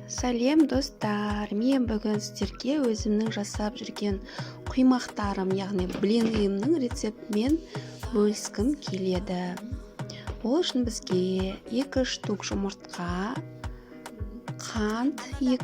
Сәлем достар, мен бүгін сіздерге өзімнің жасап жүрген құймақтарым, яғни блинімнің рецептімен бөліскім келеді. Ол үшін бізге 2 штук жұмыртқа, қант, 2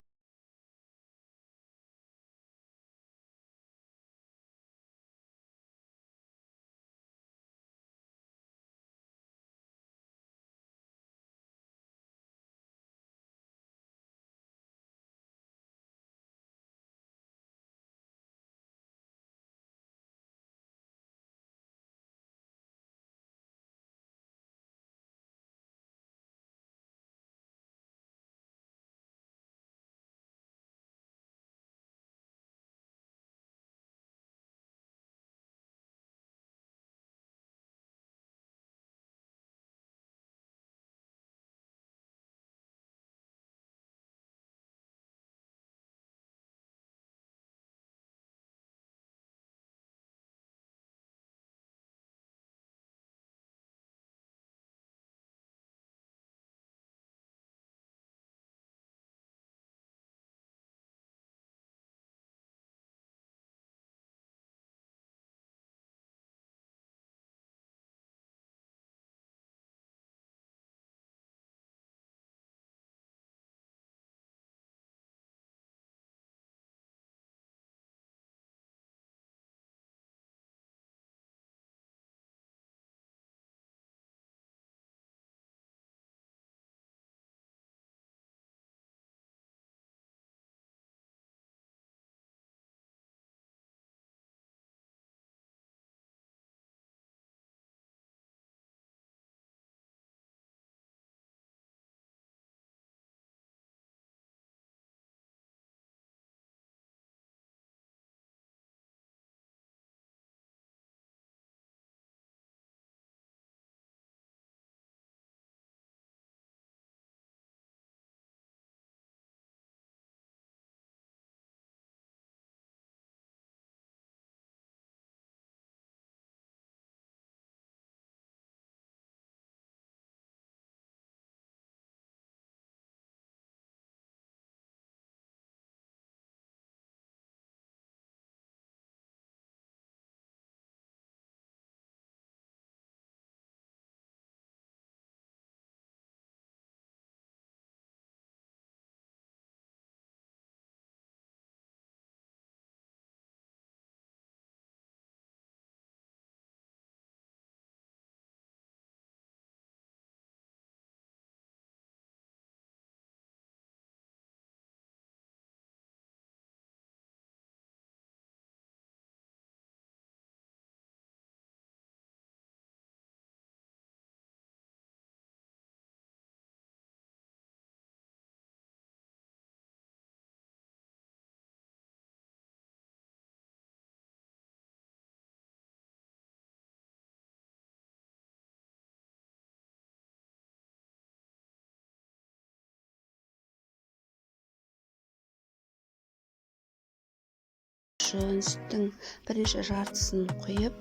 сүттің бірінші жартысын құйып,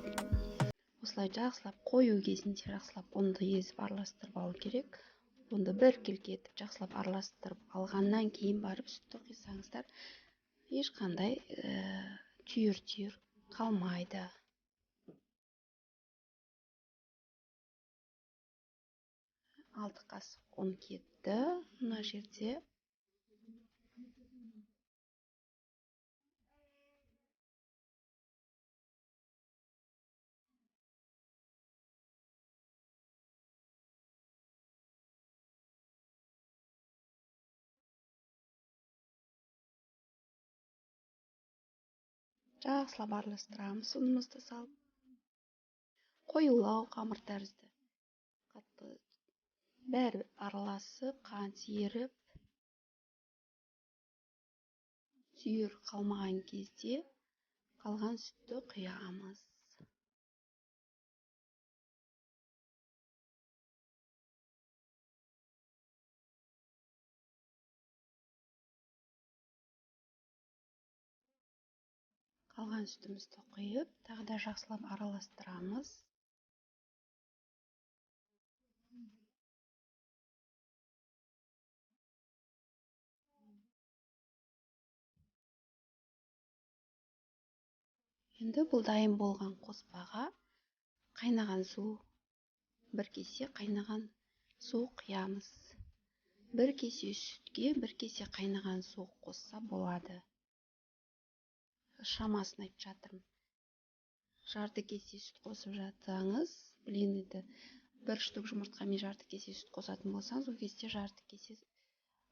осылай жақсылап қою кезінде жақсылап ұнды езіп араластырып алу керек. Ұнды біркелкі етіп жақсылап араластырып алғаннан кейін барып сүтті құйсаңыздар, ешқандай түйір қалмайды. Алты қасық ұн кетті мына жерде. Жақсылап араластырамыз ұнымызды салып. Қоюлау қамыр тәрізді. Қатты бәрі араласып, қант еріп, түйір қалмаған кезде қалған сүтті құямыз. Қалған сүтімізді құйып, тағы да жақсылап араластырамыз. Енді бұл дайын болған қоспаға қайнаған су, бір кесе қайнаған су құямыз. Бір кесе сүтке бір кесе қайнаған су қосса болады. Шамасын айтып жатырмын. Жарты кесе сүт қосып жатсаңыз, блинді бір штук жұмыртқамен жарты кесе сүт қосатын болсаңыз, ол кезде жарты кесе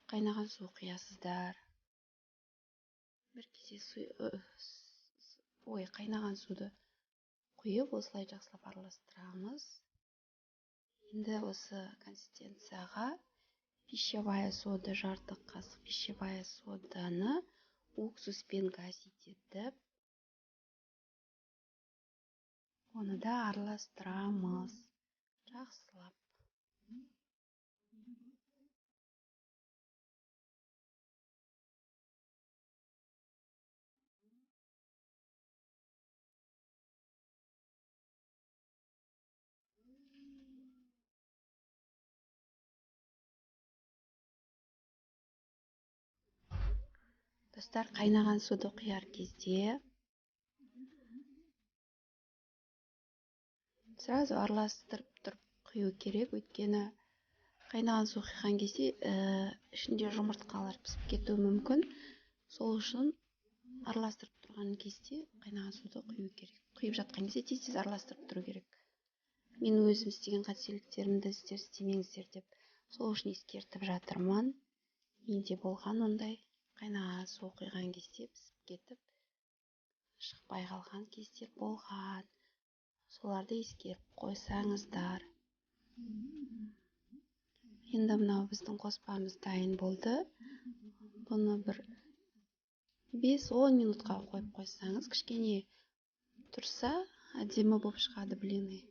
қайнаған су құясыздар. Бір кесе қайнаған суды құйып, осылай жақсылап араластырамыз. Енді осы консистенцияға пищевая сода, жарты қасық пищевая соданы уксуспен гасить етіп, оны да араластырамыз жақсылап. Достар, қайнаған суды құяр кезде сразу араластырып тұрып құю керек, өйткені қайнаған су құйған кезде ішінде жұмыртқалар пісіп кетуі мүмкін. Сол үшін араластырып тұрған кезде қайнаған суды құю керек. Құйып жатқан кезде тез-тез араластырып тұру керек. Мен өзім істеген қателіктерімді сіздер істемеңіздер деп, сол үшін ескертіп жатырмын. Менде болған ондай қайнаған су құйған кезде пісіп кетіп, шықпай қалған кездер болған. Соларды ескеріп қойсаңыздар. Енді мынау біздің қоспамыз дайын болды. Бұны бір 5-10 минутқа қойып қойсаңыз, кішкене тұрса, әдемі болып шығады блины.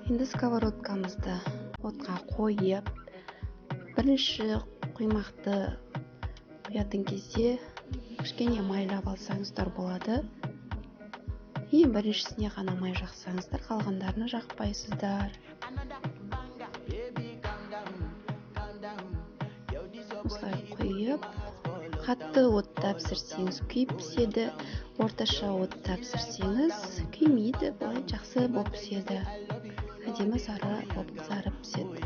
Енді сковородкамызды отқа қойып, бірінші құймақты құятын кезде кішкене майлап алсаңыздар болады. Ең біріншісіне ғана май жақсаңыздар, қалғандарына жақпайсыздар. Осылай құйып, қатты отта пісірсеңіз күйіп піседі, орташа отта пісірсеңіз күймейді, былай жақсы болып піседі. Әдемі сары болып қызарып піседі.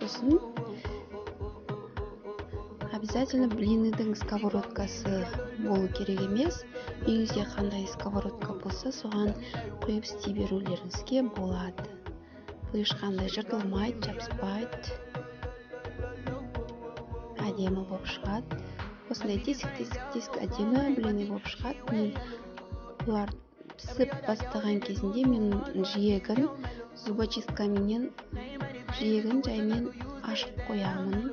Сосын обязательно блиныдың сковородкасы болу керек емес. Үйіңізде қандай сковородка болса, соған құйып істей берулеріңізге болады. Бұл ешқандай жыртылмайды, жабыспайды. Әдемі болып шығады. Осындай тесік әдемі блины болып шығады. Мен бұлар пісіп бастаған кезінде мен жиегін зубочисткаменен жиегін жаймен ашып қоямын.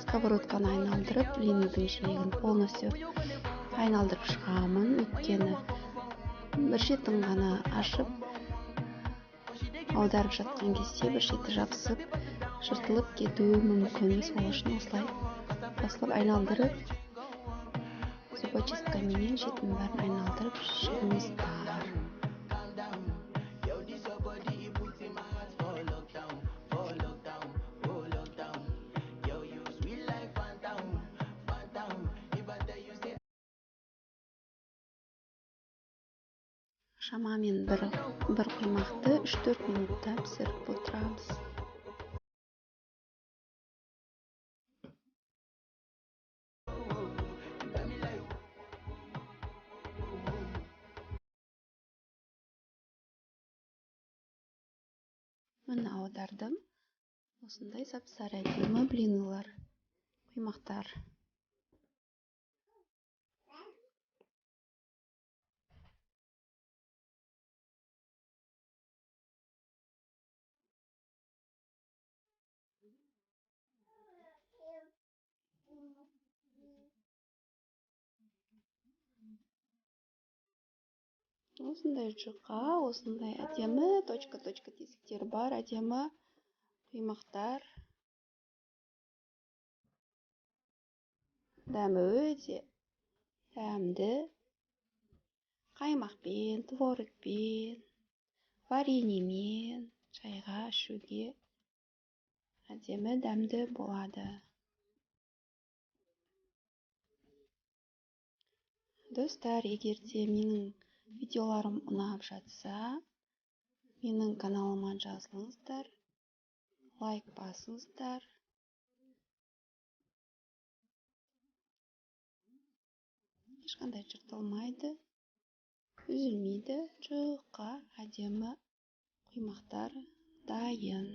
Сковородканы айналдырып, блиныдың жиегін полностью айналдырып шығамын, өйткені бір шетін ғана ашып, аударып жатқан кезде бір шеті жабысып, жыртылып кетуі мүмкін. Сол үшін осылай басылып айналдырып, зубочисткаменен шетін бәрін айналдырып шығыңыздар. Шамамен бір құймақты 3-4 минутта пісіріп отырамыз. Мына аудардым. Осындай сап-сары әдемі блинылар, құймақтар. Осындай жұқа, осындай әдемі точка-точка тесіктері бар, әдемі құймақтар. Дәмі өте дәмді. Қаймақпен, творогпен, вареньемен шайға ішуге әдемі дәмді болады. Достар, егер де менің видеоларым ұнап жатса, менің каналыма жазылыңыздар, лайк басыңыздар. Ешқандай жыртылмайды, үзілмейді, жұқа әдемі құймақтар дайын.